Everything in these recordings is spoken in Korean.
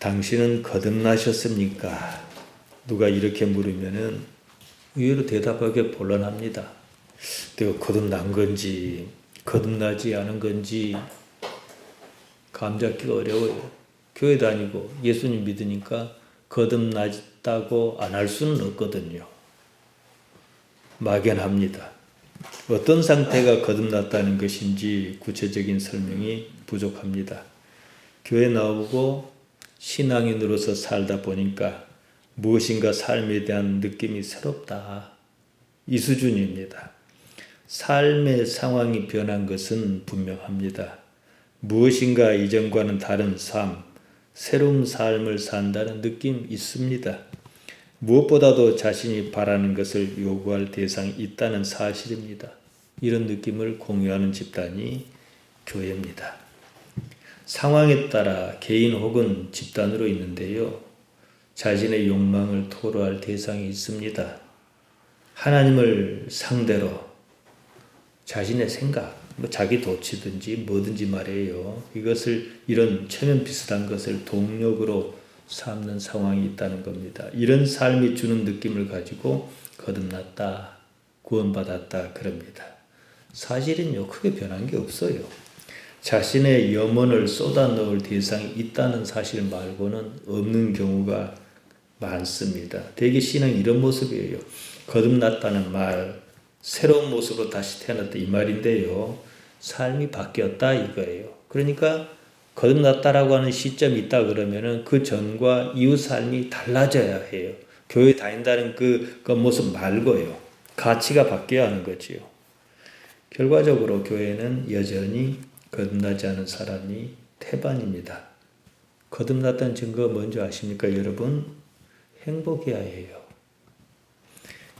당신은 거듭나셨습니까? 누가 이렇게 물으면은 의외로 대답하기 곤란합니다. 내가 거듭난 건지 거듭나지 않은 건지 감 잡기가 어려워요. 교회 다니고 예수님 믿으니까 거듭났다고 안 할 수는 없거든요. 막연합니다. 어떤 상태가 거듭났다는 것인지 구체적인 설명이 부족합니다. 교회 나오고 신앙인으로서 살다 보니까 무엇인가 삶에 대한 느낌이 새롭다. 이 수준입니다. 삶의 상황이 변한 것은 분명합니다. 무엇인가 이전과는 다른 삶, 새로운 삶을 산다는 느낌 있습니다. 무엇보다도 자신이 바라는 것을 요구할 대상이 있다는 사실입니다. 이런 느낌을 공유하는 집단이 교회입니다. 상황에 따라 개인 혹은 집단으로 있는데요. 자신의 욕망을 토로할 대상이 있습니다. 하나님을 상대로 자신의 생각, 자기 도취든지 뭐든지 말이에요. 이런 체면 비슷한 것을 동력으로 삼는 상황이 있다는 겁니다. 이런 삶이 주는 느낌을 가지고 거듭났다, 구원받았다 그럽니다. 사실은요, 크게 변한 게 없어요. 자신의 염원을 쏟아넣을 대상이 있다는 사실 말고는 없는 경우가 많습니다. 대개 신앙이 이런 모습이에요. 거듭났다는 말, 새로운 모습으로 다시 태어났다 이 말인데요. 삶이 바뀌었다 이거예요. 그러니까 거듭났다라고 하는 시점이 있다 그러면은 그 전과 이후 삶이 달라져야 해요. 교회 다닌다는 그 모습 말고요. 가치가 바뀌어야 하는 거지요. 결과적으로 교회는 여전히 거듭나지 않은 사람이 태반입니다. 거듭났다는 증거가 뭔지 아십니까, 여러분? 행복해야 해요.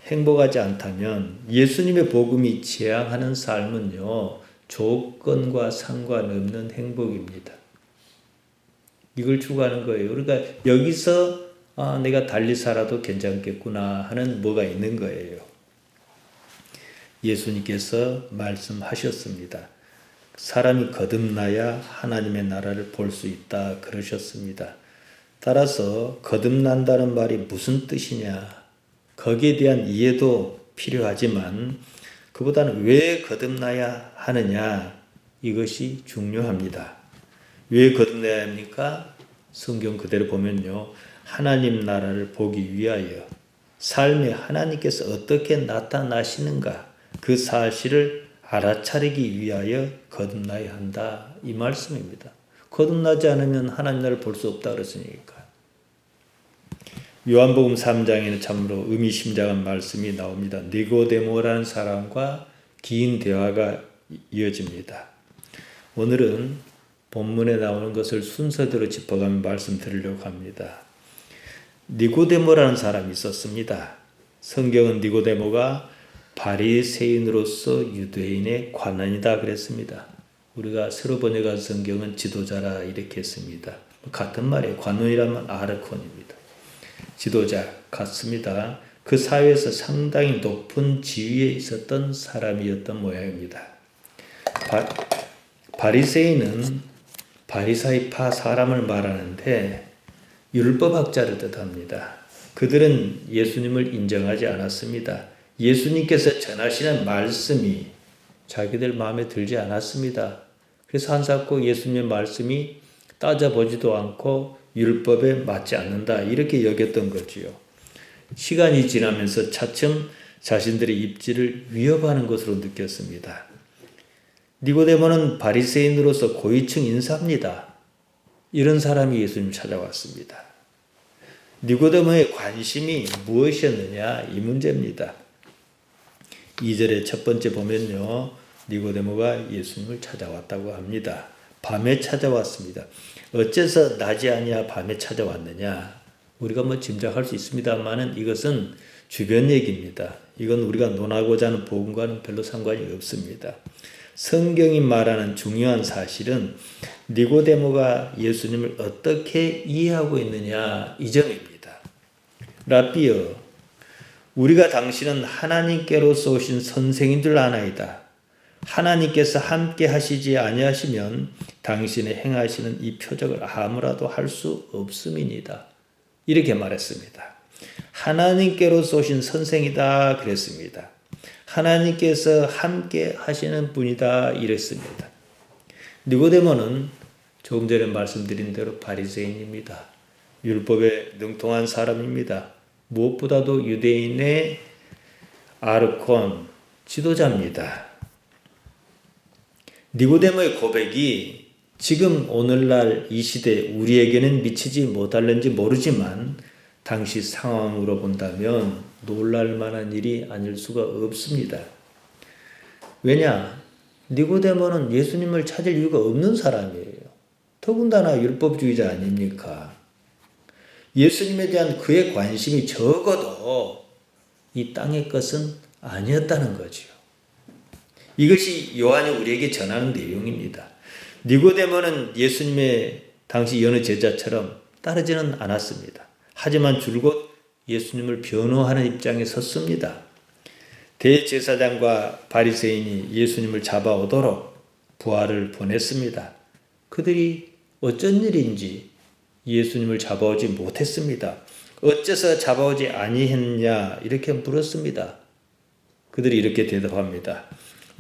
행복하지 않다면 예수님의 복음이 지향하는 삶은요, 조건과 상관없는 행복입니다. 이걸 추구하는 거예요. 그러니까 여기서 내가 달리 살아도 괜찮겠구나 하는 뭐가 있는 거예요. 예수님께서 말씀하셨습니다. 사람이 거듭나야 하나님의 나라를 볼 수 있다 그러셨습니다. 따라서 거듭난다는 말이 무슨 뜻이냐, 거기에 대한 이해도 필요하지만 그보다는 왜 거듭나야 하느냐, 이것이 중요합니다. 왜 거듭나야 합니까? 성경 그대로 보면요, 하나님 나라를 보기 위하여 삶에 하나님께서 어떻게 나타나시는가 그 사실을 알아차리기 위하여 거듭나야 한다 이 말씀입니다. 거듭나지 않으면 하나님 나라를 볼 수 없다 그랬으니까. 요한복음 3장에는 참으로 의미심장한 말씀이 나옵니다. 니고데모라는 사람과 긴 대화가 이어집니다. 오늘은 본문에 나오는 것을 순서대로 짚어가며 말씀드리려고 합니다. 니고데모라는 사람이 있었습니다. 성경은 니고데모가 바리새인으로서 유대인의 관원이다 그랬습니다. 우리가 새로 번역한 성경은 지도자라 이렇게 했습니다. 같은 말이에요. 관원이라면 아르콘입니다. 지도자 같습니다. 그 사회에서 상당히 높은 지위에 있었던 사람이었던 모양입니다. 바리새인은 바리사이파 사람을 말하는데 율법학자를 뜻합니다. 그들은 예수님을 인정하지 않았습니다. 예수님께서 전하시는 말씀이 자기들 마음에 들지 않았습니다. 그래서 한사코 예수님의 말씀이 따져보지도 않고 율법에 맞지 않는다 이렇게 여겼던 거지요. 시간이 지나면서 차츰 자신들의 입지를 위협하는 것으로 느꼈습니다. 니고데모는 바리새인으로서 고위층 인사입니다. 이런 사람이 예수님 찾아왔습니다. 니고데모의 관심이 무엇이었느냐 이 문제입니다. 2절의 첫 번째 보면요, 니고데모가 예수님을 찾아왔다고 합니다. 밤에 찾아왔습니다. 어째서 낮이 아니야 밤에 찾아왔느냐? 우리가 짐작할 수 있습니다만은 이것은 주변 얘기입니다. 이건 우리가 논하고자 하는 복음과는 별로 상관이 없습니다. 성경이 말하는 중요한 사실은 니고데모가 예수님을 어떻게 이해하고 있느냐 이 점입니다. 라삐여, 우리가 당신은 하나님께로서 오신 선생인 줄 아나이다. 하나님께서 함께 하시지 아니하시면 당신의 행하시는 이 표적을 아무라도 할 수 없음이니다. 이렇게 말했습니다. 하나님께로서 오신 선생이다 그랬습니다. 하나님께서 함께 하시는 분이다 이랬습니다. 니고데모는 조금 전에 말씀드린 대로 바리새인입니다. 율법에 능통한 사람입니다. 무엇보다도 유대인의 아르콘 지도자입니다. 니고데모의 고백이 지금 오늘날 이 시대 우리에게는 미치지 못할는지 모르지만 당시 상황으로 본다면 놀랄 만한 일이 아닐 수가 없습니다. 왜냐? 니고데모는 예수님을 찾을 이유가 없는 사람이에요. 더군다나 율법주의자 아닙니까? 예수님에 대한 그의 관심이 적어도 이 땅의 것은 아니었다는 거죠. 이것이 요한이 우리에게 전하는 내용입니다. 니고데모는 예수님의 당시 여느 제자처럼 따르지는 않았습니다. 하지만 줄곧 예수님을 변호하는 입장에 섰습니다. 대제사장과 바리새인이 예수님을 잡아오도록 부하를 보냈습니다. 그들이 어쩐 일인지 예수님을 잡아오지 못했습니다. 어째서 잡아오지 아니했냐 이렇게 물었습니다. 그들이 이렇게 대답합니다.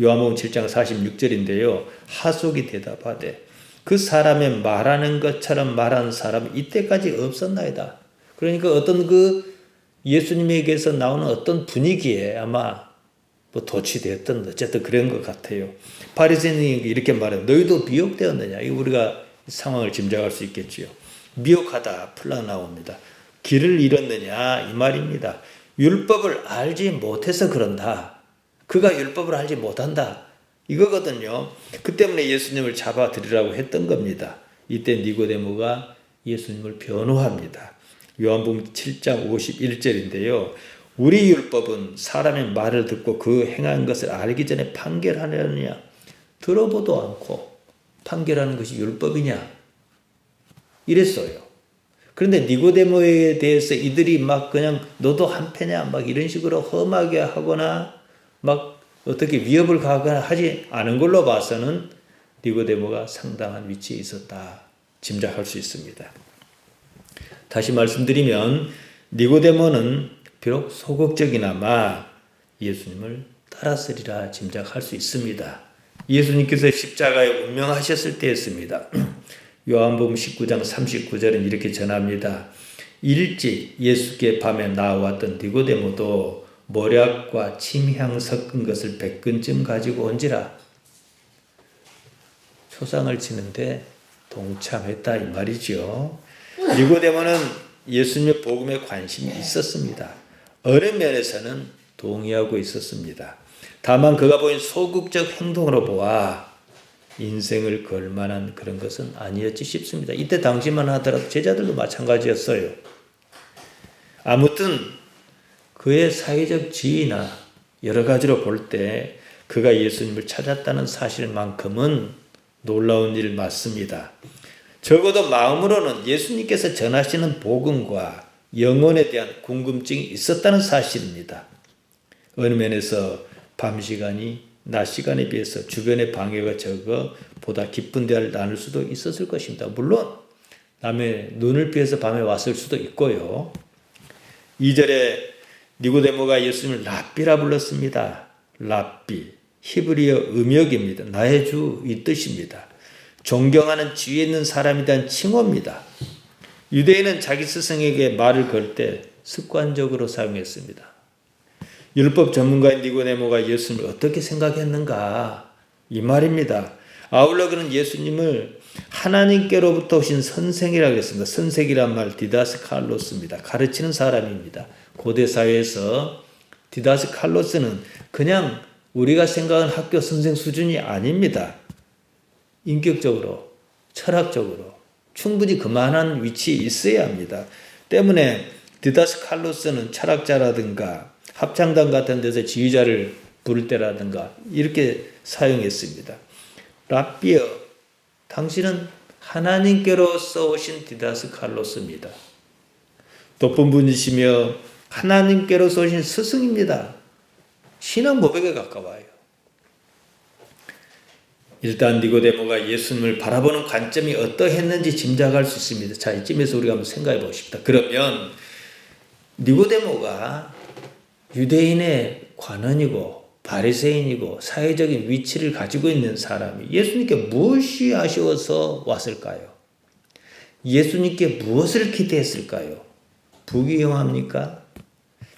요한복음 7장 46절인데요. 하속이 대답하되 그 사람의 말하는 것처럼 말하는 사람이 이때까지 없었나이다. 그러니까 어떤 그 예수님에게서 나오는 어떤 분위기에 아마 뭐 도취되었던 어쨌든 그런 것 같아요. 바리새인이 이렇게 말해요. 너희도 미혹되었느냐? 이 우리가 상황을 짐작할 수 있겠지요. 미혹하다 풀려 나옵니다. 길을 잃었느냐 이 말입니다. 율법을 알지 못해서 그런다. 그가 율법을 알지 못한다. 이거거든요. 그 때문에 예수님을 잡아들이라고 했던 겁니다. 이때 니고데모가 예수님을 변호합니다. 요한복음 7장 51절인데요. 우리 율법은 사람의 말을 듣고 그 행한 것을 알기 전에 판결하느냐? 들어보도 않고 판결하는 것이 율법이냐? 이랬어요. 그런데 니고데모에 대해서 이들이 막 그냥 너도 한패냐? 막 이런 식으로 험하게 하거나 막 어떻게 위협을 가거나 하지 않은 걸로 봐서는 니고데모가 상당한 위치에 있었다. 짐작할 수 있습니다. 다시 말씀드리면 니고데모는 비록 소극적이나마 예수님을 따랐으리라 짐작할 수 있습니다. 예수님께서 십자가에 운명하셨을 때였습니다. 요한복음 19장 39절은 이렇게 전합니다. 일찍 예수께 밤에 나왔던 니고데모도 모략과 침향 섞은 것을 100근쯤 가지고 온지라. 초상을 치는데 동참했다 이 말이죠. 니고데모는 예수님의 복음에 관심이 있었습니다. 어느 면에서는 동의하고 있었습니다. 다만 그가 보인 소극적 행동으로 보아 인생을 걸 만한 그런 것은 아니었지 싶습니다. 이때 당시만 하더라도 제자들도 마찬가지였어요. 아무튼 그의 사회적 지위나 여러 가지로 볼 때 그가 예수님을 찾았다는 사실만큼은 놀라운 일 맞습니다. 적어도 마음으로는 예수님께서 전하시는 복음과 영혼에 대한 궁금증이 있었다는 사실입니다. 어느 면에서 밤 시간이 낮 시간에 비해서 주변의 방해가 적어 보다 깊은 대화를 나눌 수도 있었을 것입니다. 물론 남의 눈을 피해서 밤에 왔을 수도 있고요. 2절에 니고데모가 예수님을 랍비라 불렀습니다. 랍비, 히브리어 음역입니다. 나의 주 이 뜻입니다. 존경하는 지위에 있는 사람에 대한 칭호입니다. 유대인은 자기 스승에게 말을 걸 때 습관적으로 사용했습니다. 율법 전문가인 니고데모가 예수님을 어떻게 생각했는가? 이 말입니다. 아울러 그는 예수님을 하나님께로부터 오신 선생이라고 했습니다. 선생이란 말 디다스칼로스입니다. 가르치는 사람입니다. 고대 사회에서 디다스칼로스는 그냥 우리가 생각하는 학교 선생 수준이 아닙니다. 인격적으로, 철학적으로 충분히 그만한 위치에 있어야 합니다. 때문에 디다스칼로스는 철학자라든가 합창단 같은 데서 지휘자를 부를 때라든가 이렇게 사용했습니다. 랍비어, 당신은 하나님께로서 오신 디다스칼로스입니다. 높은 분이시며 하나님께로서 오신 스승입니다. 신앙 고백에 가까워요. 일단 니고데모가 예수님을 바라보는 관점이 어떠했는지 짐작할 수 있습니다. 자, 이쯤에서 우리가 한번 생각해 보십시다. 그러면 니고데모가 유대인의 관원이고 바리새인이고 사회적인 위치를 가지고 있는 사람이 예수님께 무엇이 아쉬워서 왔을까요? 예수님께 무엇을 기대했을까요? 부귀영합니까?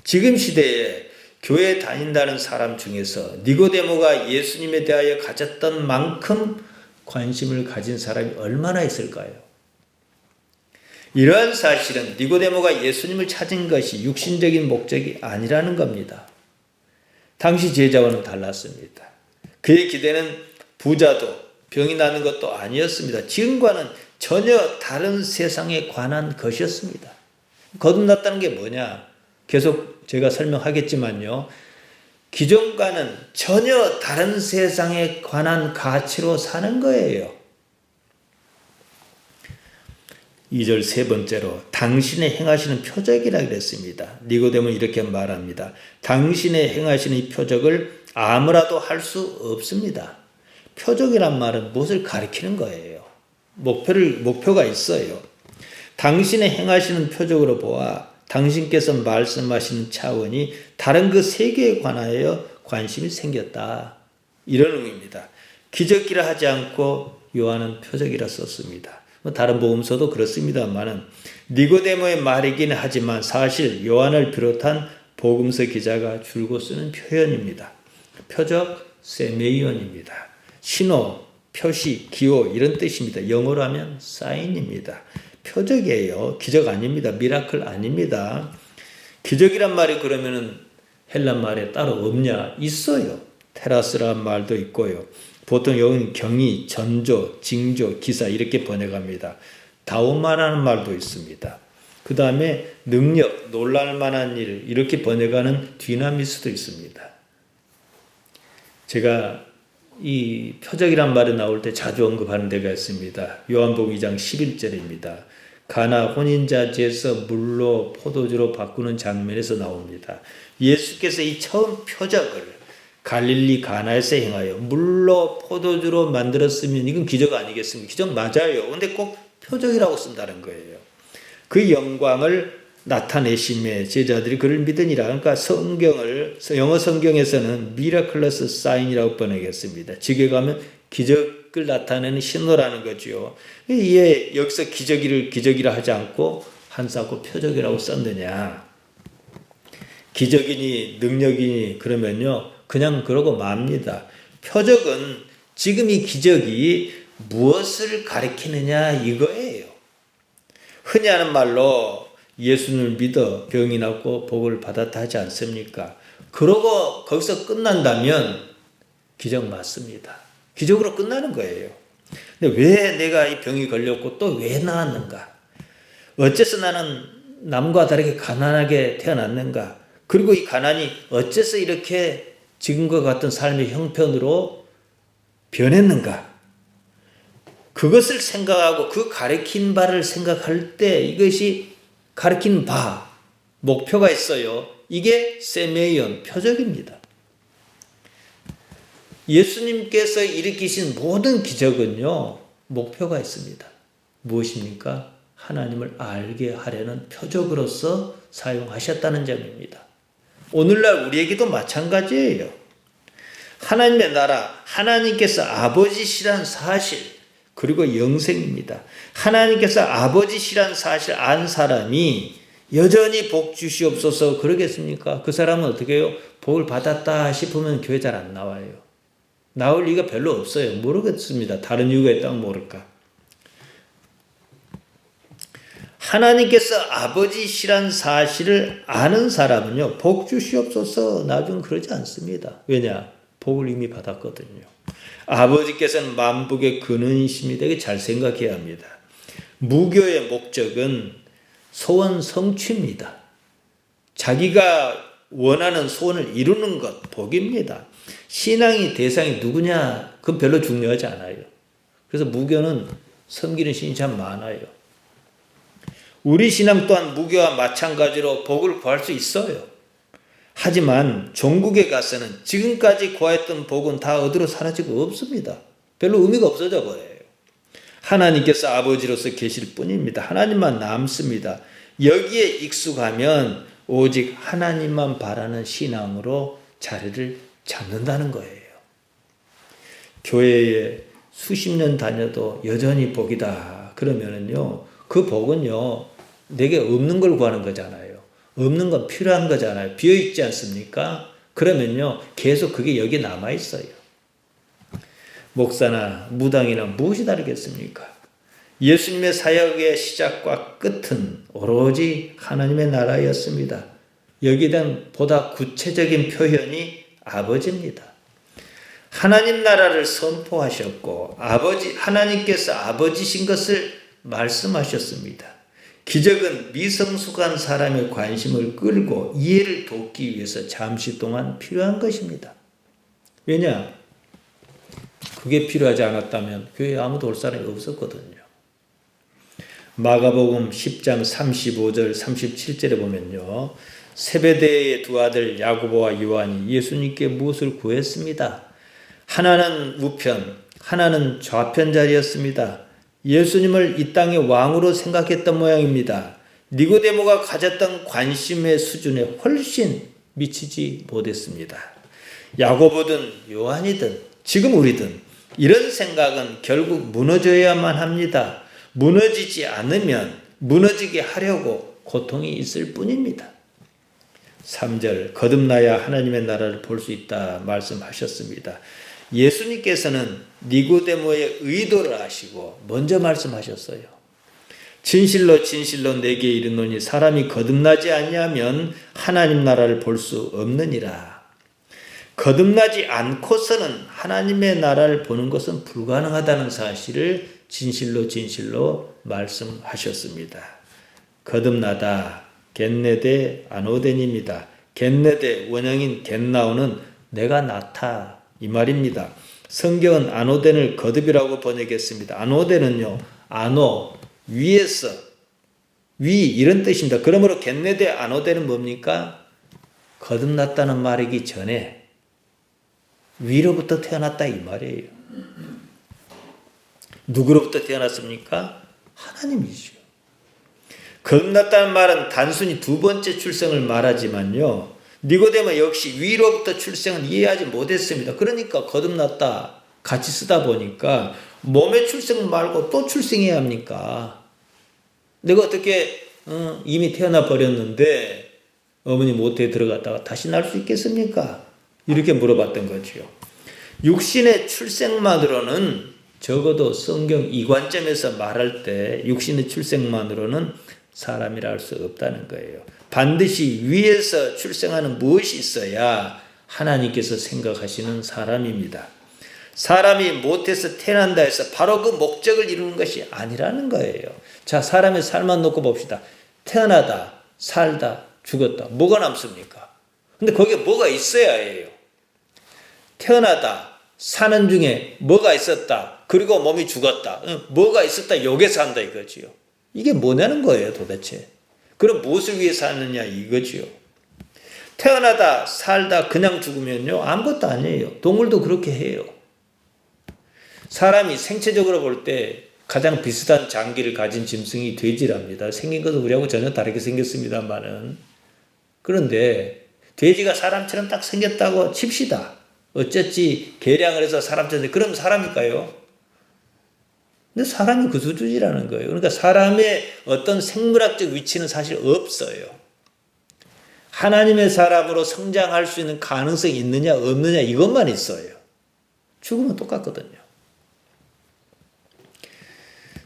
지금 시대에 교회 다닌다는 사람 중에서 니고데모가 예수님에 대하여 가졌던 만큼 관심을 가진 사람이 얼마나 있을까요? 이러한 사실은 니고데모가 예수님을 찾은 것이 육신적인 목적이 아니라는 겁니다. 당시 제자와는 달랐습니다. 그의 기대는 부자도 병이 나는 것도 아니었습니다. 지금과는 전혀 다른 세상에 관한 것이었습니다. 거듭났다는 게 뭐냐? 계속 제가 설명하겠지만요. 기존과는 전혀 다른 세상에 관한 가치로 사는 거예요. 2절 세 번째로 당신의 행하시는 표적이라 그랬습니다. 니고데모는 이렇게 말합니다. 당신의 행하시는 이 표적을 아무라도 할 수 없습니다. 표적이란 말은 무엇을 가리키는 거예요. 목표가 있어요. 당신의 행하시는 표적으로 보아 당신께서 말씀하시는 차원이 다른 그 세계에 관하여 관심이 생겼다. 이런 의미입니다. 기적이라 하지 않고 요한은 표적이라 썼습니다. 다른 복음서도 그렇습니다만 니고데모의 말이긴 하지만 사실 요한을 비롯한 복음서 기자가 줄곧 쓰는 표현입니다. 표적, 세메이온입니다. 신호, 표시, 기호 이런 뜻입니다. 영어로 하면 사인입니다. 표적이에요. 기적 아닙니다. 미라클 아닙니다. 기적이란 말이 그러면은 헬란 말에 따로 없냐? 있어요. 테라스란 말도 있고요. 보통 여기는 경의, 전조, 징조, 기사 이렇게 번역합니다. 다오마라는 말도 있습니다. 그 다음에 능력, 놀랄만한 일 이렇게 번역하는 디나미스도 있습니다. 제가 이 표적이란 말이 나올 때 자주 언급하는 데가 있습니다. 요한복음 2장 11절입니다. 가나 혼인잔치에서 물로 포도주로 바꾸는 장면에서 나옵니다. 예수께서 이 처음 표적을 갈릴리 가나에서 행하여 물로 포도주로 만들었으면 이건 기적 아니겠습니까? 기적 맞아요. 근데 꼭 표적이라고 쓴다는 거예요. 그 영광을 나타내심에 제자들이 그를 믿으니라. 그러니까 영어 성경에서는 미라클러스 사인이라고 번역했습니다. 직에 가면 기적을 나타내는 신호라는 거죠. 왜 여기서 기적이라 하지 않고 한사코 표적이라고 썼느냐. 기적이니 능력이니 그러면요. 그냥 그러고 맙니다. 표적은 지금 이 기적이 무엇을 가리키느냐 이거예요. 흔히 하는 말로 예수님을 믿어 병이 낫고 복을 받았다 하지 않습니까? 그러고 거기서 끝난다면 기적 맞습니다. 기적으로 끝나는 거예요. 근데 왜 내가 이 병이 걸렸고 또 왜 나았는가? 어째서 나는 남과 다르게 가난하게 태어났는가? 그리고 이 가난이 어째서 이렇게 지금과 같은 삶의 형편으로 변했는가? 그것을 생각하고 그 가리킨 바를 생각할 때 이것이 가리킨 바, 목표가 있어요. 이게 세메이온, 표적입니다. 예수님께서 일으키신 모든 기적은요, 목표가 있습니다. 무엇입니까? 하나님을 알게 하려는 표적으로서 사용하셨다는 점입니다. 오늘날 우리에게도 마찬가지예요. 하나님의 나라, 하나님께서 아버지시란 사실, 그리고 영생입니다. 하나님께서 아버지시란 사실 안 사람이 여전히 복 주시옵소서 그러겠습니까? 그 사람은 어떻게 해요? 복을 받았다 싶으면 교회 잘 안 나와요. 나올 리가 별로 없어요. 모르겠습니다. 다른 이유가 있다면 모를까. 하나님께서 아버지시란 사실을 아는 사람은요. 복 주시옵소서 나중 그러지 않습니다. 왜냐? 복을 이미 받았거든요. 아버지께서는 만복의 근원이십니다. 이게 잘 생각해야 합니다. 무교의 목적은 소원 성취입니다. 자기가 원하는 소원을 이루는 것, 복입니다. 신앙의 대상이 누구냐? 그건 별로 중요하지 않아요. 그래서 무교는 섬기는 신이 참 많아요. 우리 신앙 또한 무교와 마찬가지로 복을 구할 수 있어요. 하지만 종국에 가서는 지금까지 구했던 복은 다 어디로 사라지고 없습니다. 별로 의미가 없어져 버려요. 하나님께서 아버지로서 계실 뿐입니다. 하나님만 남습니다. 여기에 익숙하면 오직 하나님만 바라는 신앙으로 자리를 잡는다는 거예요. 교회에 수십 년 다녀도 여전히 복이다 그러면은요, 그 복은요 내게 없는 걸 구하는 거잖아요. 없는 건 필요한 거잖아요. 비어있지 않습니까? 그러면요 계속 그게 여기 남아있어요. 목사나 무당이나 무엇이 다르겠습니까? 예수님의 사역의 시작과 끝은 오로지 하나님의 나라였습니다. 여기에 대한 보다 구체적인 표현이 아버지입니다. 하나님 나라를 선포하셨고 하나님께서 아버지신 것을 말씀하셨습니다. 기적은 미성숙한 사람의 관심을 끌고 이해를 돕기 위해서 잠시 동안 필요한 것입니다. 왜냐? 그게 필요하지 않았다면 교회에 아무도 올 사람이 없었거든요. 마가복음 10장 35절 37절에 보면요. 세베대의 두 아들 야고보와 요한이 예수님께 무엇을 구했습니다. 하나는 우편, 하나는 좌편 자리였습니다. 예수님을 이 땅의 왕으로 생각했던 모양입니다. 니고데모가 가졌던 관심의 수준에 훨씬 미치지 못했습니다. 야고보든 요한이든 지금 우리든 이런 생각은 결국 무너져야만 합니다. 무너지지 않으면 무너지게 하려고 고통이 있을 뿐입니다. 3절 거듭나야 하나님의 나라를 볼 수 있다 말씀하셨습니다. 예수님께서는 니고데모의 의도를 아시고 먼저 말씀하셨어요. 진실로 진실로 내게 이르노니 사람이 거듭나지 아니하면 하나님 나라를 볼 수 없느니라. 거듭나지 않고서는 하나님의 나라를 보는 것은 불가능하다는 사실을 진실로 진실로 말씀하셨습니다. 거듭나다 겟네데 아노덴입니다. 겟네데 원형인 겟나오는 내가 나타 이 말입니다. 성경은 아노덴을 거듭이라고 번역했습니다. 아노덴은요 아노 위에서 위 이런 뜻입니다. 그러므로 겟네데 아노덴은 뭡니까? 거듭났다는 말이기 전에 위로부터 태어났다 이 말이에요. 누구로부터 태어났습니까? 하나님이죠. 거듭났다는 말은 단순히 두 번째 출생을 말하지만요. 니고데모 역시 위로부터 출생은 이해하지 못했습니다. 그러니까 거듭났다 같이 쓰다 보니까 몸의 출생 말고 또 출생해야 합니까? 내가 어떻게 이미 태어나 버렸는데 어머니 모태에 들어갔다가 다시 날 수 있겠습니까? 이렇게 물어봤던 거죠. 육신의 출생만으로는 적어도 성경 이 관점에서 말할 때 육신의 출생만으로는 사람이라 할 수 없다는 거예요. 반드시 위에서 출생하는 무엇이 있어야 하나님께서 생각하시는 사람입니다. 사람이 모태에서 태어난다 해서 바로 그 목적을 이루는 것이 아니라는 거예요. 자, 사람의 삶만 놓고 봅시다. 태어나다, 살다, 죽었다. 뭐가 남습니까? 근데 거기에 뭐가 있어야 해요. 태어나다, 사는 중에 뭐가 있었다. 그리고 몸이 죽었다. 뭐가 있었다. 요게 산다 이거지요. 이게 뭐냐는 거예요 도대체. 그럼 무엇을 위해 사느냐 이거지요. 태어나다 살다 그냥 죽으면요 아무것도 아니에요. 동물도 그렇게 해요. 사람이 생체적으로 볼 때 가장 비슷한 장기를 가진 짐승이 돼지랍니다. 생긴 것은 우리하고 전혀 다르게 생겼습니다만은. 그런데 돼지가 사람처럼 딱 생겼다고 칩시다. 어쨌지 계량을 해서 사람처럼 그럼 사람일까요? 근데 사람이 그 수준이라는 거예요. 그러니까 사람의 어떤 생물학적 위치는 사실 없어요. 하나님의 사람으로 성장할 수 있는 가능성이 있느냐 없느냐 이것만 있어요. 죽으면 똑같거든요.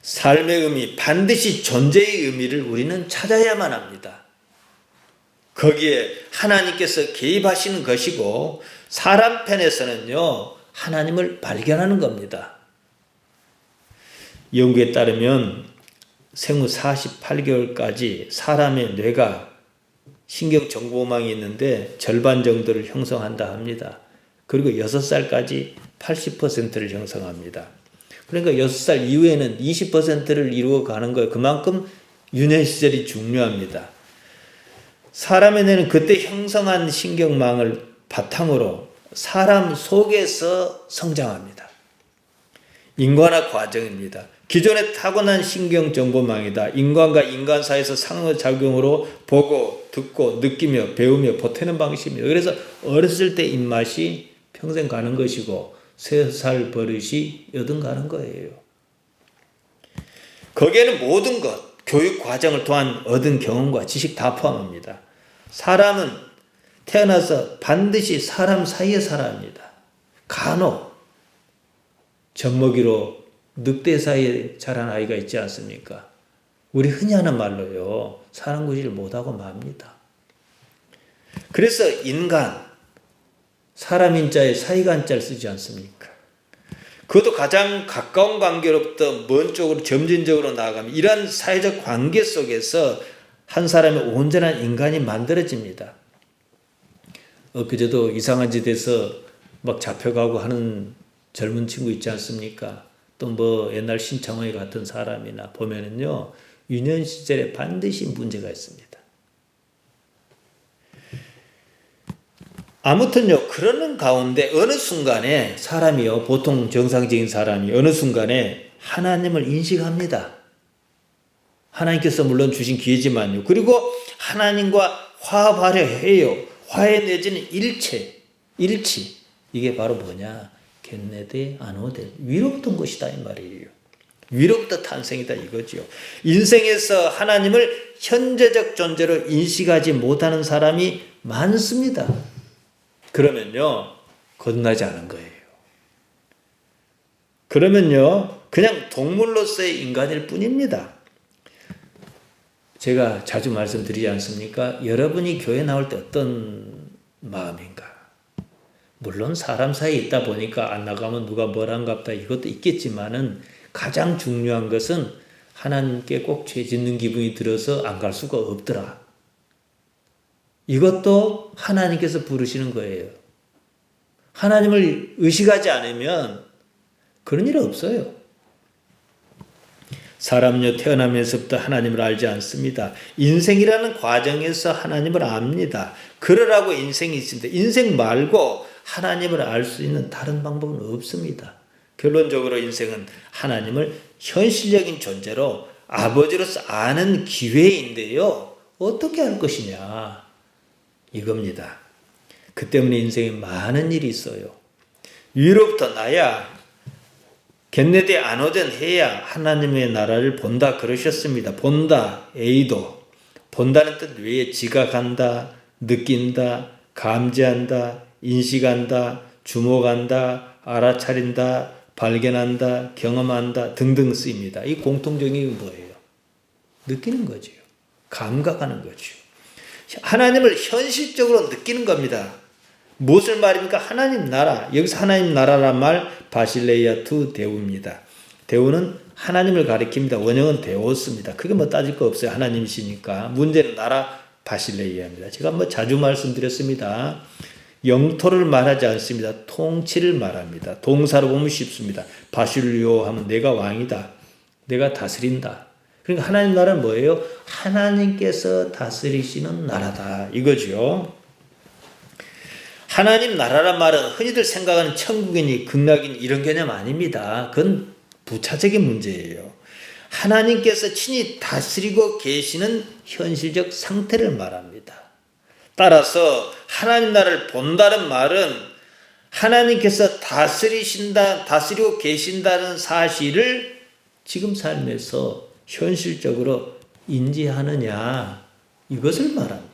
삶의 의미, 반드시 존재의 의미를 우리는 찾아야만 합니다. 거기에 하나님께서 개입하시는 것이고 사람 편에서는요 하나님을 발견하는 겁니다. 연구에 따르면 생후 48개월까지 사람의 뇌가 신경정보망이 있는데 절반 정도를 형성한다 합니다. 그리고 6살까지 80%를 형성합니다. 그러니까 6살 이후에는 20%를 이루어가는 거예요. 그만큼 유년 시절이 중요합니다. 사람의 뇌는 그때 형성한 신경망을 바탕으로 사람 속에서 성장합니다. 인간화 과정입니다. 기존의 타고난 신경정보망이다. 인간과 인간 사이에서 상호작용으로 보고 듣고 느끼며 배우며 보태는 방식입니다. 그래서 어렸을 때 입맛이 평생 가는 것이고 3살 버릇이 여든 가는 거예요. 거기에는 모든 것, 교육 과정을 통한 얻은 경험과 지식 다 포함합니다. 사람은 태어나서 반드시 사람 사이에 살아야 합니다. 간혹 젖먹이로 늑대 사이에 자란 아이가 있지 않습니까? 우리 흔히 하는 말로요. 사람 구실을 못하고 맙니다. 그래서 인간, 사람 인자에 사이가 한자를 쓰지 않습니까? 그것도 가장 가까운 관계로부터 먼 쪽으로 점진적으로 나아가면 이러한 사회적 관계 속에서 한 사람의 온전한 인간이 만들어집니다. 그제도 이상한 짓에서 막 잡혀가고 하는 젊은 친구 있지 않습니까? 또 뭐 옛날 신창호에 같은 사람이나 보면은요, 유년 시절에 반드시 문제가 있습니다. 아무튼요, 그러는 가운데 어느 순간에 사람이요, 보통 정상적인 사람이 어느 순간에 하나님을 인식합니다. 하나님께서 물론 주신 기회지만요. 그리고 하나님과 화합하려 해요. 화해 내지는 일치. 이게 바로 뭐냐? 겟레데 아노데. 위로부터 온 것이다 이 말이에요. 위로부터 탄생이다 이거죠. 인생에서 하나님을 현재적 존재로 인식하지 못하는 사람이 많습니다. 그러면요, 거듭나지 않은 거예요. 그러면요, 그냥 동물로서의 인간일 뿐입니다. 제가 자주 말씀드리지 않습니까? 여러분이 교회 나올 때 어떤 마음인가? 물론 사람 사이에 있다 보니까 안 나가면 누가 뭐란갑다 이것도 있겠지만은 가장 중요한 것은 하나님께 꼭 죄 짓는 기분이 들어서 안 갈 수가 없더라. 이것도 하나님께서 부르시는 거예요. 하나님을 의식하지 않으면 그런 일 없어요. 사람요 태어나면서부터 하나님을 알지 않습니다. 인생이라는 과정에서 하나님을 압니다. 그러라고 인생이 있습니다. 인생 말고 하나님을 알 수 있는 다른 방법은 없습니다. 결론적으로 인생은 하나님을 현실적인 존재로 아버지로서 아는 기회인데요. 어떻게 할 것이냐? 이겁니다. 그 때문에 인생에 많은 일이 있어요. 위로부터 나야 겟레데 아노된 해야 하나님의 나라를 본다 그러셨습니다. 본다, 에이도. 본다는 뜻 외에 지각한다, 느낀다, 감지한다, 인식한다, 주목한다, 알아차린다, 발견한다, 경험한다 등등 쓰입니다. 이 공통적인 뭐예요? 느끼는 거죠. 감각하는 거죠. 하나님을 현실적으로 느끼는 겁니다. 무엇을 말입니까? 하나님 나라. 여기서 하나님 나라란 말 바실레이아 투 데우입니다. 데우는 하나님을 가리킵니다. 원형은 데오스입니다. 그게 뭐 따질 거 없어요. 하나님이시니까. 문제는 나라 바실레이아입니다. 제가 뭐 자주 말씀드렸습니다. 영토를 말하지 않습니다. 통치를 말합니다. 동사로 보면 쉽습니다. 바실리오 하면 내가 왕이다. 내가 다스린다. 그러니까 하나님 나라는 뭐예요? 하나님께서 다스리시는 나라다. 이거죠. 하나님 나라란 말은 흔히들 생각하는 천국이니 극락이니 이런 개념 아닙니다. 그건 부차적인 문제예요. 하나님께서 친히 다스리고 계시는 현실적 상태를 말합니다. 따라서 하나님 나라를 본다는 말은 하나님께서 다스리고 계신다는 사실을 지금 삶에서 현실적으로 인지하느냐 이것을 말합니다.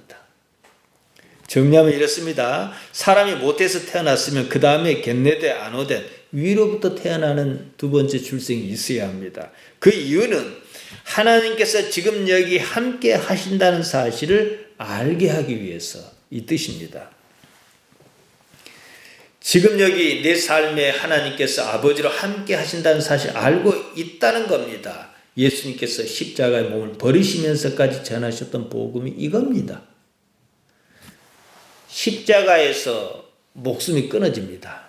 정리하면 이렇습니다. 사람이 모태에서 태어났으면 그 다음에 겟레데 아노된 위로부터 태어나는 두 번째 출생이 있어야 합니다. 그 이유는 하나님께서 지금 여기 함께 하신다는 사실을 알게 하기 위해서 이 뜻입니다. 지금 여기 내 삶에 하나님께서 아버지로 함께 하신다는 사실 알고 있다는 겁니다. 예수님께서 십자가의 몸을 버리시면서까지 전하셨던 복음이 이겁니다. 십자가에서 목숨이 끊어집니다.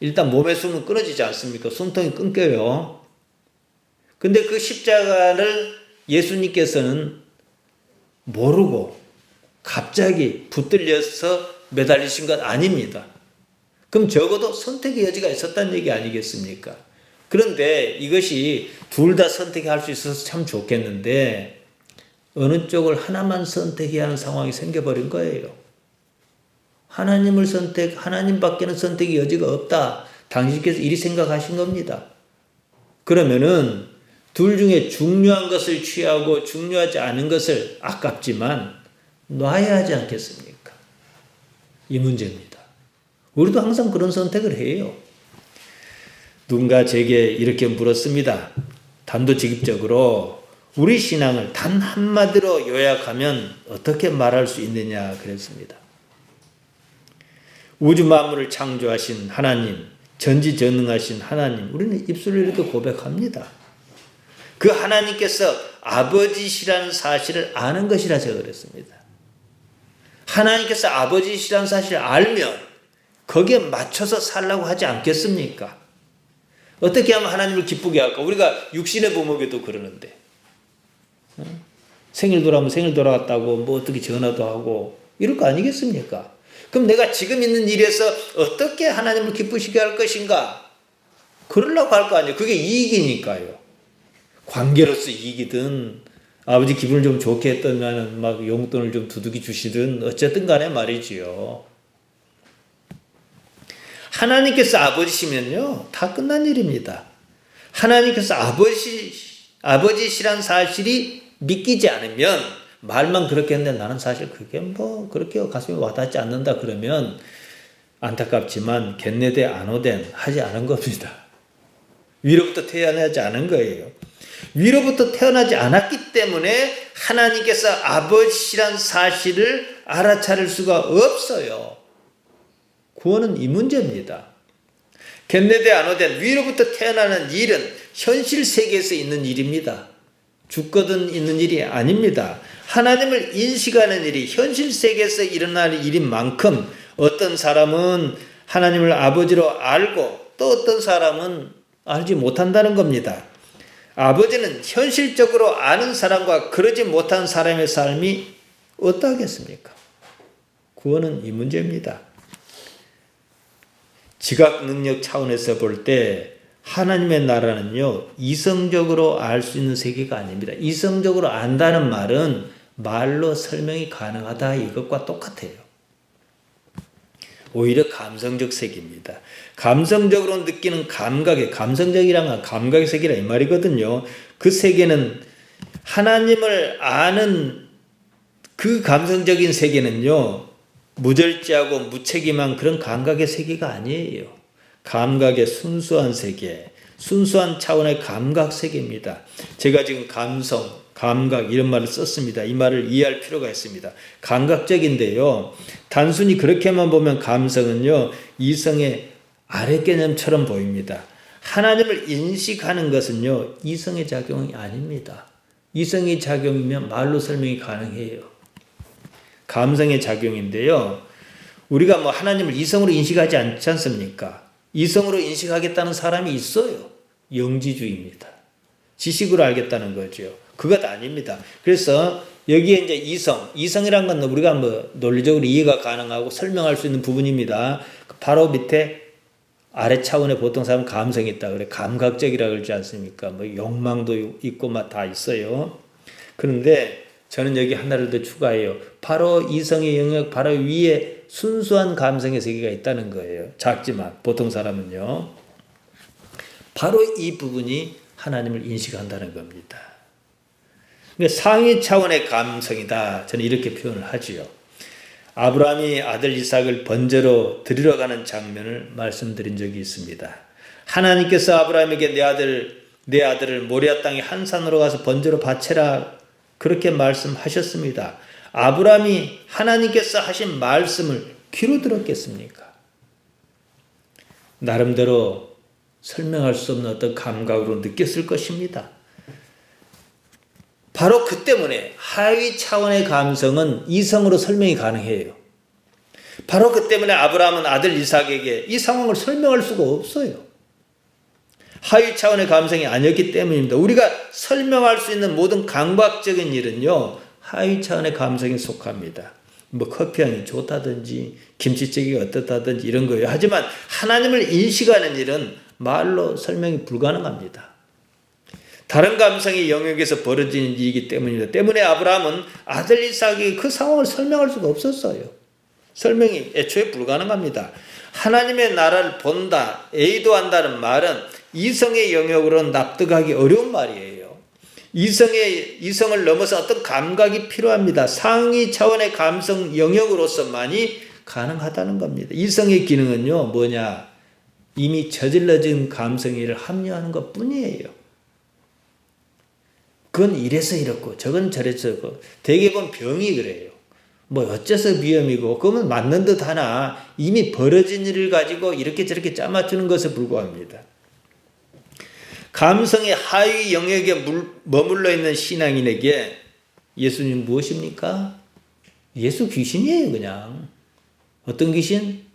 일단 몸의 숨은 끊어지지 않습니까? 숨통이 끊겨요. 근데 그 십자가를 예수님께서는 모르고 갑자기 붙들려서 매달리신 것 아닙니다. 그럼 적어도 선택의 여지가 있었다는 얘기 아니겠습니까? 그런데 이것이 둘 다 선택할 수 있어서 참 좋겠는데 어느 쪽을 하나만 선택해야 하는 상황이 생겨버린 거예요. 하나님밖에는 선택의 여지가 없다. 당신께서 이리 생각하신 겁니다. 그러면은 둘 중에 중요한 것을 취하고 중요하지 않은 것을 아깝지만 놔야 하지 않겠습니까? 이 문제입니다. 우리도 항상 그런 선택을 해요. 누군가 제게 이렇게 물었습니다. 단도직입적으로 우리 신앙을 단 한마디로 요약하면 어떻게 말할 수 있느냐 그랬습니다. 우주 만물을 창조하신 하나님, 전지전능하신 하나님, 우리는 입술로 이렇게 고백합니다. 그 하나님께서 아버지시라는 사실을 아는 것이라 제가 그랬습니다. 하나님께서 아버지시라는 사실을 알면 거기에 맞춰서 살라고 하지 않겠습니까? 어떻게 하면 하나님을 기쁘게 할까? 우리가 육신의 부모에도 그러는데 생일 돌아오면 생일 돌아왔다고 뭐 어떻게 전화도 하고 이럴 거 아니겠습니까? 그럼 내가 지금 있는 일에서 어떻게 하나님을 기쁘시게 할 것인가? 그러려고 할 거 아니에요. 그게 이익이니까요. 관계로서 이익이든 아버지 기분을 좀 좋게 했더니 막 용돈을 좀 두둑이 주시든 어쨌든 간에 말이지요. 하나님께서 아버지시면요 다 끝난 일입니다. 하나님께서 아버지시란 사실이 믿기지 않으면 말만 그렇게 했는데 나는 사실 그게 뭐 그렇게 가슴에 와닿지 않는다 그러면 안타깝지만 겟레데 아노덴 하지 않은 겁니다. 위로부터 태어나지 않은 거예요. 위로부터 태어나지 않았기 때문에 하나님께서 아버지란 사실을 알아차릴 수가 없어요. 구원은 이 문제입니다. 겟레데 아노덴 위로부터 태어나는 일은 현실 세계에서 있는 일입니다. 죽거든 있는 일이 아닙니다. 하나님을 인식하는 일이 현실 세계에서 일어나는 일인 만큼 어떤 사람은 하나님을 아버지로 알고 또 어떤 사람은 알지 못한다는 겁니다. 아버지는 현실적으로 아는 사람과 그러지 못한 사람의 삶이 어떠하겠습니까? 구원은 이 문제입니다. 지각 능력 차원에서 볼 때 하나님의 나라는요 이성적으로 알 수 있는 세계가 아닙니다. 이성적으로 안다는 말은 말로 설명이 가능하다 이것과 똑같아요. 오히려 감성적 세계입니다. 감성적으로 느끼는 감각의 감성적이란 건 감각의 세계라 이 말이거든요. 그 세계는 하나님을 아는 그 감성적인 세계는요 무절제하고 무책임한 그런 감각의 세계가 아니에요. 감각의 순수한 세계, 순수한 차원의 감각 세계입니다. 제가 지금 감성, 감각 이런 말을 썼습니다. 이 말을 이해할 필요가 있습니다. 감각적인데요. 단순히 그렇게만 보면 감성은요. 이성의 아래 개념처럼 보입니다. 하나님을 인식하는 것은요. 이성의 작용이 아닙니다. 이성의 작용이면 말로 설명이 가능해요. 감성의 작용인데요. 우리가 뭐 하나님을 이성으로 인식하지 않지 않습니까? 이성으로 인식하겠다는 사람이 있어요. 영지주의입니다. 지식으로 알겠다는 거죠. 그것 아닙니다. 그래서 여기에 이제 이성이란 건 우리가 뭐 논리적으로 이해가 가능하고 설명할 수 있는 부분입니다. 바로 밑에 아래 차원의 보통 사람은 감성이 있다 그래. 감각적이라 그러지 않습니까? 뭐 욕망도 있고 막 다 있어요. 그런데 저는 여기 하나를 더 추가해요. 바로 이성의 영역 바로 위에 순수한 감성의 세계가 있다는 거예요. 작지만 보통 사람은요. 바로 이 부분이 하나님을 인식한다는 겁니다. 그러니까 상위 차원의 감성이다. 저는 이렇게 표현을 하지요. 아브라함이 아들 이삭을 번제로 드리러 가는 장면을 말씀드린 적이 있습니다. 하나님께서 아브라함에게 내 아들을 모리아 땅의 한 산으로 가서 번제로 바쳐라 그렇게 말씀하셨습니다. 아브라함이 하나님께서 하신 말씀을 귀로 들었겠습니까? 나름대로 설명할 수 없는 어떤 감각으로 느꼈을 것입니다. 바로 그 때문에 하위 차원의 감성은 이성으로 설명이 가능해요. 바로 그 때문에 아브라함은 아들 이삭에게 이 상황을 설명할 수가 없어요. 하위 차원의 감성이 아니었기 때문입니다. 우리가 설명할 수 있는 모든 감각적인 일은요. 하위 차원의 감성에 속합니다. 뭐 커피향이 좋다든지 김치찌개가 어떻다든지 이런 거예요. 하지만 하나님을 인식하는 일은 말로 설명이 불가능합니다. 다른 감성의 영역에서 벌어지는 일이기 때문입니다. 때문에 아브라함은 아들 이삭에게 그 상황을 설명할 수가 없었어요. 설명이 애초에 불가능합니다. 하나님의 나라를 본다, 애도한다는 말은 이성의 영역으로는 납득하기 어려운 말이에요. 이성을 넘어서 어떤 감각이 필요합니다. 상위 차원의 감성 영역으로서만이 가능하다는 겁니다. 이성의 기능은요, 뭐냐? 이미 저질러진 감성을 합리화하는 것 뿐이에요. 그건 이래서 이렇고 저건 저래서 이렇고 대개 보면 병이 그래요. 뭐 어째서 비염이고 그러면 맞는 듯 하나 이미 벌어진 일을 가지고 이렇게 저렇게 짜맞추는 것에 불과합니다. 감성의 하위 영역에 머물러 있는 신앙인에게 예수님 무엇입니까? 예수 귀신이에요. 그냥 어떤 귀신?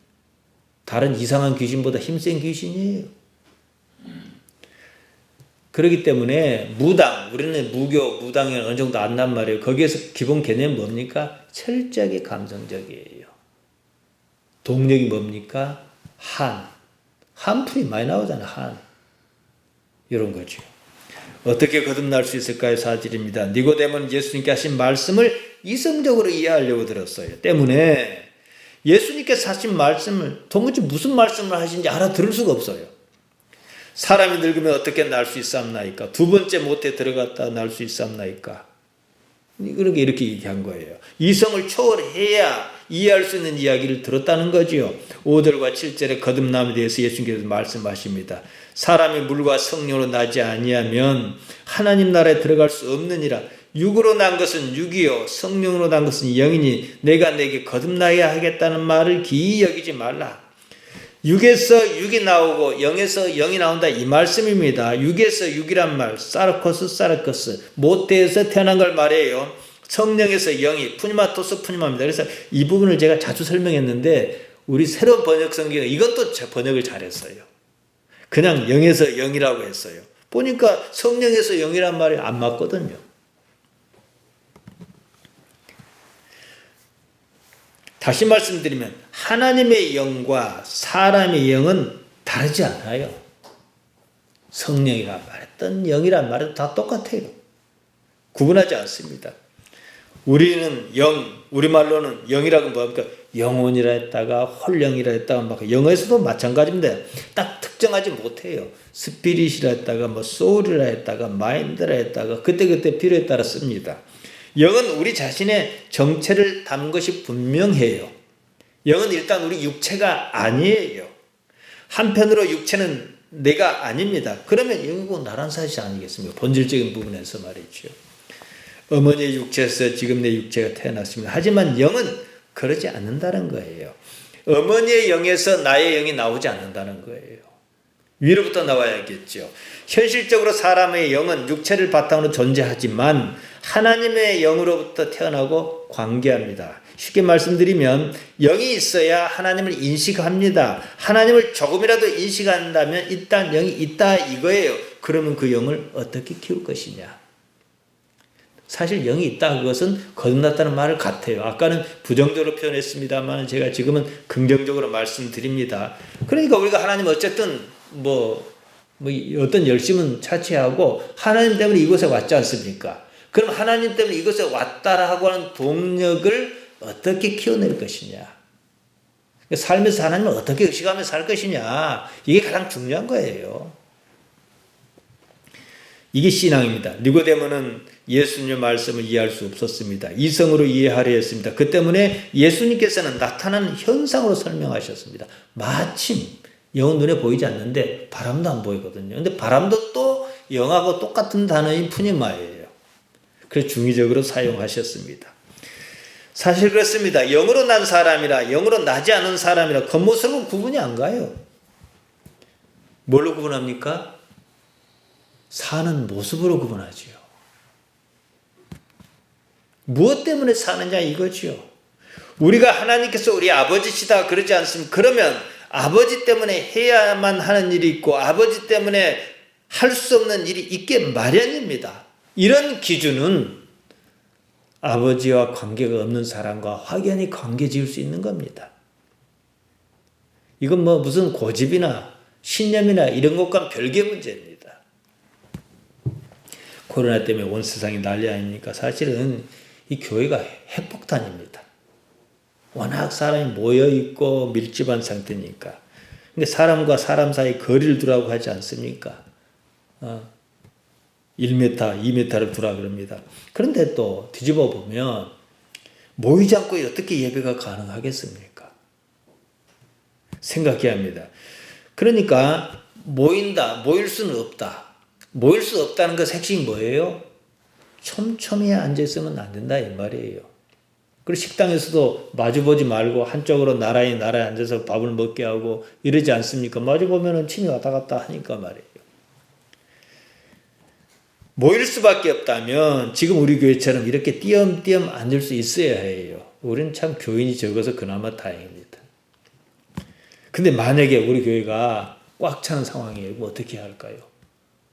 다른 이상한 귀신보다 힘센 귀신이에요. 그렇기 때문에 무당, 우리는 무교, 무당이 어느 정도 안단 말이에요. 거기에서 기본 개념이 뭡니까? 철저하게 감성적이에요. 동력이 뭡니까? 한풀이 많이 나오잖아요. 한. 이런 거죠. 어떻게 거듭날 수 있을까요? 4절입니다. 니고데모는 예수님께 하신 말씀을 이성적으로 이해하려고 들었어요. 때문에 예수님께서 하신 말씀을 도무지 무슨 말씀을 하신지 알아들을 수가 없어요. 사람이 늙으면 어떻게 날 수 있사옵나이까? 두 번째 못에 들어갔다 날 수 있사옵나이까? 그렇게 이렇게 얘기한 거예요. 이성을 초월해야 이해할 수 있는 이야기를 들었다는 거지요. 5절과 7절의 거듭남에 대해서 예수님께서 말씀하십니다. 사람이 물과 성령으로 나지 아니하면 하나님 나라에 들어갈 수 없느니라. 육으로 난 것은 육이요 성령으로 난 것은 영이니 내가 내게 거듭나야 하겠다는 말을 기이 여기지 말라. 육에서 육이 나오고 영에서 영이 나온다 이 말씀입니다. 육에서 육이란 말 사르코스 모태에서 태어난 걸 말해요. 성령에서 영이 푸니마토스 푸니마입니다. 그래서 이 부분을 제가 자주 설명했는데 우리 새로운 번역 성경은 이것도 번역을 잘했어요. 그냥 영에서 영이라고 했어요. 보니까 성령에서 영이란 말이 안 맞거든요. 다시 말씀드리면 하나님의 영과 사람의 영은 다르지 않아요. 성령이란 말했던 영이란 말은 다 똑같아요. 구분하지 않습니다. 우리는 우리말로는 영이라고 뭡니까? 영혼이라 했다가 홀령이라 했다가 막 영어에서도 마찬가지입니다. 딱 특정하지 못해요. 스피릿이라 했다가 뭐 소울이라 했다가 마인드라 했다가 그때그때 필요에 따라 씁니다. 영은 우리 자신의 정체를 담은 것이 분명해요. 영은 일단 우리 육체가 아니에요. 한편으로 육체는 내가 아닙니다. 그러면 영이고 나란 사실 아니겠습니까? 본질적인 부분에서 말이죠. 어머니의 육체에서 지금 내 육체가 태어났습니다. 하지만 영은 그러지 않는다는 거예요. 어머니의 영에서 나의 영이 나오지 않는다는 거예요. 위로부터 나와야겠죠. 현실적으로 사람의 영은 육체를 바탕으로 존재하지만 하나님의 영으로부터 태어나고 관계합니다. 쉽게 말씀드리면 영이 있어야 하나님을 인식합니다. 하나님을 조금이라도 인식한다면 일단 영이 있다 이거예요. 그러면 그 영을 어떻게 키울 것이냐. 사실 영이 있다 그것은 거듭났다는 말을 같아요. 아까는 부정적으로 표현했습니다만 제가 지금은 긍정적으로 말씀드립니다. 그러니까 우리가 하나님 어쨌든 어떤 열심은 차치하고 하나님 때문에 이곳에 왔지 않습니까? 그럼 하나님 때문에 이곳에 왔다라고 하는 동력을 어떻게 키워낼 것이냐. 삶에서 하나님을 어떻게 의식하며 살 것이냐. 이게 가장 중요한 거예요. 이게 신앙입니다. 니고데모는 예수님의 말씀을 이해할 수 없었습니다. 이성으로 이해하려 했습니다. 그 때문에 예수님께서는 나타난 현상으로 설명하셨습니다. 마침 영은 눈에 보이지 않는데 바람도 안 보이거든요. 근데 바람도 또 영하고 똑같은 단어인 푸니마예요. 그래서 중의적으로 사용하셨습니다. 사실 그렇습니다. 영으로 난 사람이라 영으로 나지 않은 사람이라 겉모습은 구분이 안 가요. 뭘로 구분합니까? 사는 모습으로 구분하지요. 무엇 때문에 사느냐 이거지요. 우리가 하나님께서 우리 아버지시다 그러지 않습니까? 그러면 아버지 때문에 해야만 하는 일이 있고 아버지 때문에 할 수 없는 일이 있게 마련입니다. 이런 기준은 아버지와 관계가 없는 사람과 확연히 관계 지을 수 있는 겁니다. 이건 무슨 고집이나 신념이나 이런 것과는 별개 문제입니다. 코로나 때문에 온 세상이 난리 아닙니까? 사실은 이 교회가 핵폭탄입니다. 워낙 사람이 모여있고 밀집한 상태니까. 근데 사람과 사람 사이 거리를 두라고 하지 않습니까? 1m, 2m를 두라 그럽니다. 그런데 또 뒤집어 보면 모이지 않고 어떻게 예배가 가능하겠습니까? 생각해야 합니다. 그러니까 모일 수는 없다. 모일 수 없다는 것 핵심이 뭐예요? 촘촘히 앉아있으면 안 된다 이 말이에요. 그리고 식당에서도 마주보지 말고 한쪽으로 나란히 앉아서 밥을 먹게 하고 이러지 않습니까? 마주보면 침이 왔다 갔다 하니까 말이에요. 모일 수밖에 없다면 지금 우리 교회처럼 이렇게 띄엄띄엄 앉을 수 있어야 해요. 우리는 참 교인이 적어서 그나마 다행입니다. 근데 만약에 우리 교회가 꽉 차는 상황이에요. 그럼 어떻게 해야 할까요?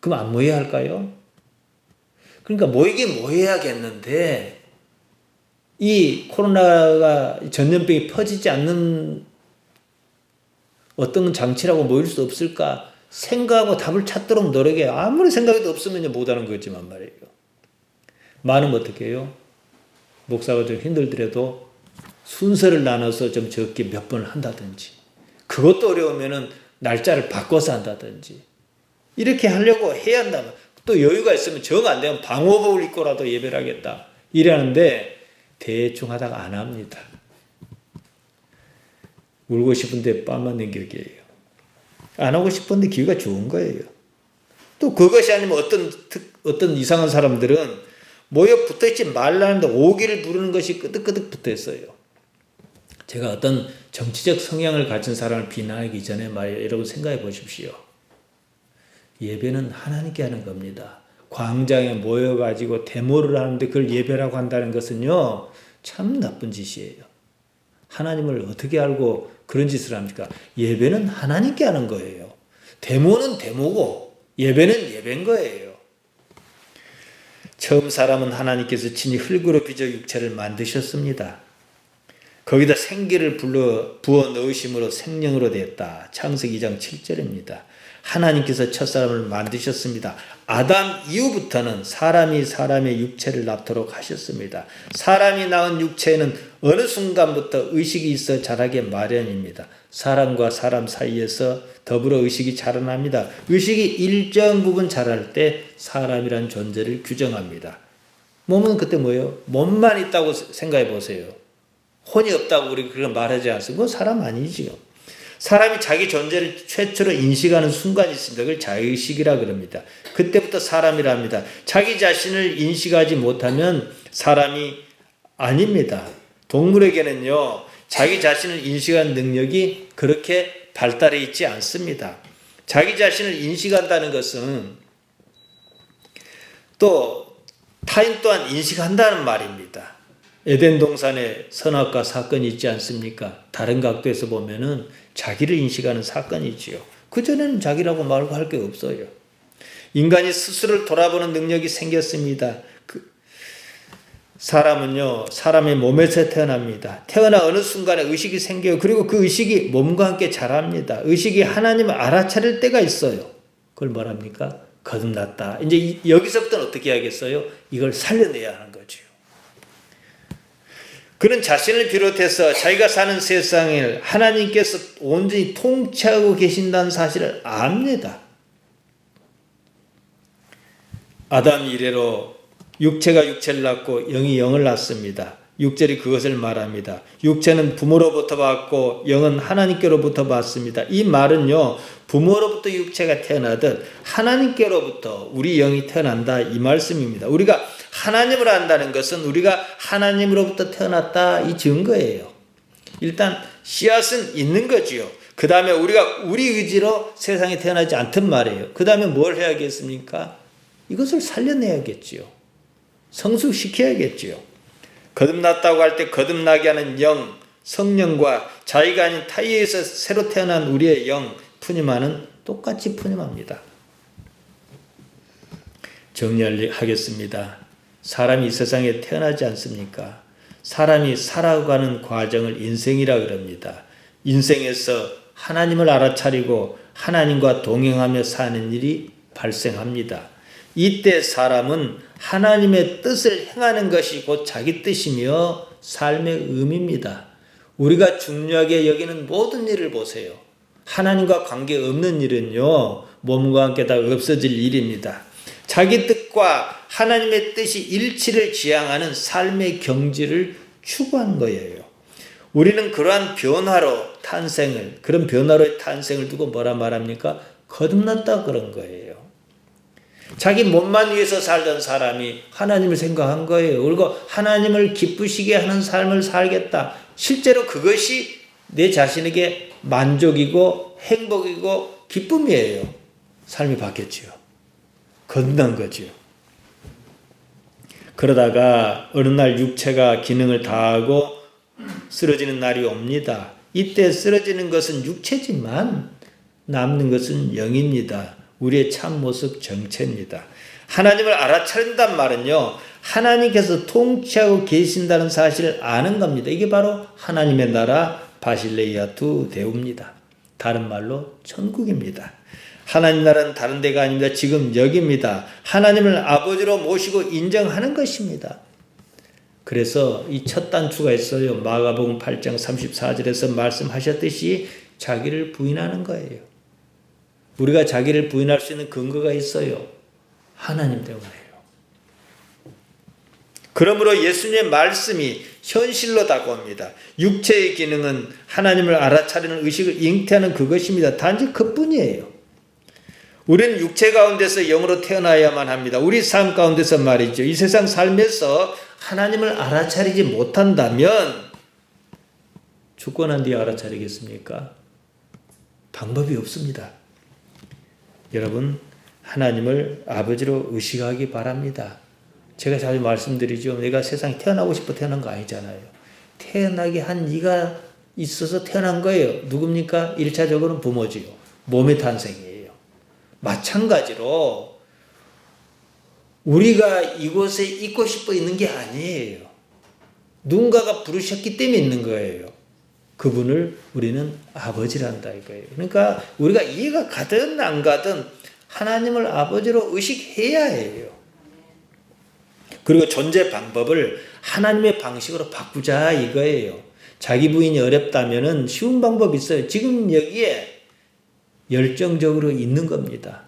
그럼 안 모여야 할까요? 그러니까 모이긴 모여야겠는데 이 코로나가 전염병이 퍼지지 않는 어떤 장치라고 모일 수 없을까 생각하고 답을 찾도록 노력해요. 아무리 생각해도 없으면 못하는 거지만 말이에요. 많으면 어떻게 해요? 목사가 좀 힘들더라도 순서를 나눠서 좀 적게 몇 번을 한다든지 그것도 어려우면 날짜를 바꿔서 한다든지 이렇게 하려고 해야 한다면 또 여유가 있으면 정 안 되면 방호복을 입고라도 예배를 하겠다 이러는데 대충 하다가 안 합니다. 울고 싶은데 뺨 맞는 격이에요. 안 하고 싶은데 기회가 좋은 거예요. 또 그것이 아니면 어떤 이상한 사람들은 모여 붙어있지 말라는데 오기를 부르는 것이 끄덕끄덕 붙어있어요. 제가 어떤 정치적 성향을 가진 사람을 비난하기 전에 말이에요. 여러분 생각해 보십시오. 예배는 하나님께 하는 겁니다. 광장에 모여가지고 데모를 하는데 그걸 예배라고 한다는 것은요. 참 나쁜 짓이에요. 하나님을 어떻게 알고 그런 짓을 합니까? 예배는 하나님께 하는 거예요. 데모는 데모고 예배는 예배인 거예요. 처음 사람은 하나님께서 친히 흙으로 빚어 육체를 만드셨습니다. 거기다 생기를 부어 넣으심으로 생명으로 됐다. 창세기 2장 7절입니다. 하나님께서 첫사람을 만드셨습니다. 아담 이후부터는 사람이 사람의 육체를 낳도록 하셨습니다. 사람이 낳은 육체에는 어느 순간부터 의식이 있어 자라게 마련입니다. 사람과 사람 사이에서 더불어 의식이 자라납니다. 의식이 일정 부분 자랄 때 사람이란 존재를 규정합니다. 몸은 그때 뭐예요? 몸만 있다고 생각해 보세요. 혼이 없다고 우리 그런 말하지 않습니까? 그건 사람 아니지요. 사람이 자기 존재를 최초로 인식하는 순간이 있습니다. 그걸 자의식이라 그럽니다. 그때부터 사람이라 합니다. 자기 자신을 인식하지 못하면 사람이 아닙니다. 동물에게는요, 자기 자신을 인식하는 능력이 그렇게 발달해 있지 않습니다. 자기 자신을 인식한다는 것은 또 타인 또한 인식한다는 말입니다. 에덴 동산에 선악과 사건이 있지 않습니까? 다른 각도에서 보면은 자기를 인식하는 사건이지요. 그전에는 자기라고 말고 할 게 없어요. 인간이 스스로를 돌아보는 능력이 생겼습니다. 사람은요, 사람의 몸에서 태어납니다. 태어나 어느 순간에 의식이 생겨요. 그리고 그 의식이 몸과 함께 자랍니다. 의식이 하나님을 알아차릴 때가 있어요. 그걸 뭐랍니까? 거듭났다. 이제 여기서부터는 어떻게 해야겠어요? 이걸 살려내야 하는 거죠. 그는 자신을 비롯해서 자기가 사는 세상을 하나님께서 온전히 통치하고 계신다는 사실을 압니다. 아담 이래로 육체가 육체를 낳고 영이 영을 낳습니다. 6절이 그것을 말합니다. 육체는 부모로부터 받고 영은 하나님께로부터 받습니다. 이 말은요, 부모로부터 육체가 태어나듯 하나님께로부터 우리 영이 태어난다 이 말씀입니다. 우리가 하나님을 안다는 것은 우리가 하나님으로부터 태어났다 이 증거예요. 일단 씨앗은 있는 거지요. 그 다음에 우리가 우리 의지로 세상에 태어나지 않든 말이에요. 그 다음에 뭘 해야겠습니까? 이것을 살려내야겠지요. 성숙시켜야겠지요. 거듭났다고 할 때 거듭나게 하는 영, 성령과 자기가 아닌 타이에서 새로 태어난 우리의 영, 푸념하는 똑같이 푸념합니다. 정리하겠습니다. 사람이 이 세상에 태어나지 않습니까? 사람이 살아가는 과정을 인생이라 그럽니다. 인생에서 하나님을 알아차리고 하나님과 동행하며 사는 일이 발생합니다. 이때 사람은 하나님의 뜻을 행하는 것이 곧 자기 뜻이며 삶의 의미입니다. 우리가 중요하게 여기는 모든 일을 보세요. 하나님과 관계없는 일은요, 몸과 함께 다 없어질 일입니다. 자기 뜻과 하나님의 뜻이 일치를 지향하는 삶의 경지를 추구한 거예요. 우리는 그러한 그런 변화로의 탄생을 두고 뭐라 말합니까? 거듭났다 그런 거예요. 자기 몸만 위해서 살던 사람이 하나님을 생각한 거예요. 그리고 하나님을 기쁘시게 하는 삶을 살겠다. 실제로 그것이 내 자신에게 만족이고 행복이고 기쁨이에요. 삶이 바뀌었지요. 거듭난 거지요. 그러다가 어느 날 육체가 기능을 다하고 쓰러지는 날이 옵니다. 이때 쓰러지는 것은 육체지만 남는 것은 영입니다. 우리의 참모습 정체입니다. 하나님을 알아차린단 말은요, 하나님께서 통치하고 계신다는 사실을 아는 겁니다. 이게 바로 하나님의 나라 바실레이아투 데우입니다. 다른 말로 천국입니다. 하나님 나라는 다른 데가 아닙니다. 지금 여기입니다. 하나님을 아버지로 모시고 인정하는 것입니다. 그래서 이 첫 단추가 있어요. 마가복음 8장 34절에서 말씀하셨듯이 자기를 부인하는 거예요. 우리가 자기를 부인할 수 있는 근거가 있어요. 하나님 때문에요. 그러므로 예수님의 말씀이 현실로 다가옵니다. 육체의 기능은 하나님을 알아차리는 의식을 잉태하는 그것입니다. 단지 그뿐이에요. 우리는 육체 가운데서 영으로 태어나야만 합니다. 우리 삶 가운데서 말이죠. 이 세상 삶에서 하나님을 알아차리지 못한다면 죽고 난 뒤에 알아차리겠습니까? 방법이 없습니다. 여러분, 하나님을 아버지로 의식하기 바랍니다. 제가 자주 말씀드리죠. 내가 세상에 태어나고 싶어 태어난 거 아니잖아요. 태어나게 한 이가 있어서 태어난 거예요. 누굽니까? 1차적으로는 부모지요. 몸의 탄생이에요. 마찬가지로 우리가 이곳에 있고 싶어 있는 게 아니에요. 누군가가 부르셨기 때문에 있는 거예요. 그분을 우리는 아버지란다 이거예요. 그러니까 우리가 이해가 가든 안 가든 하나님을 아버지로 의식해야 해요. 그리고 존재 방법을 하나님의 방식으로 바꾸자 이거예요. 자기 부인이 어렵다면은 쉬운 방법이 있어요. 지금 여기에 열정적으로 있는 겁니다.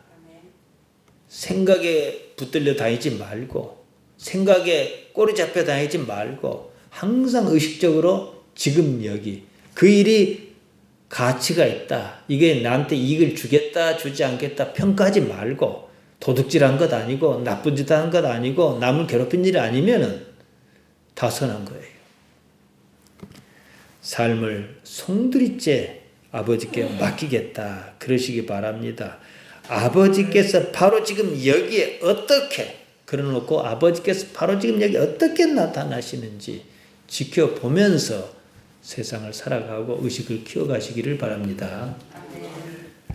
생각에 붙들려 다니지 말고, 생각에 꼬리 잡혀 다니지 말고, 항상 의식적으로 지금 여기 그 일이 가치가 있다. 이게 나한테 이익을 주겠다, 주지 않겠다 평가하지 말고, 도둑질한 것 아니고, 나쁜 짓 한 것 아니고, 남을 괴롭힌 일이 아니면은 다 선한 거예요. 삶을 송두리째 아버지께 맡기겠다. 그러시기 바랍니다. 아버지께서 바로 지금 여기에 어떻게, 그러놓고 아버지께서 바로 지금 여기 어떻게 나타나시는지 지켜보면서 세상을 살아가고 의식을 키워가시기를 바랍니다.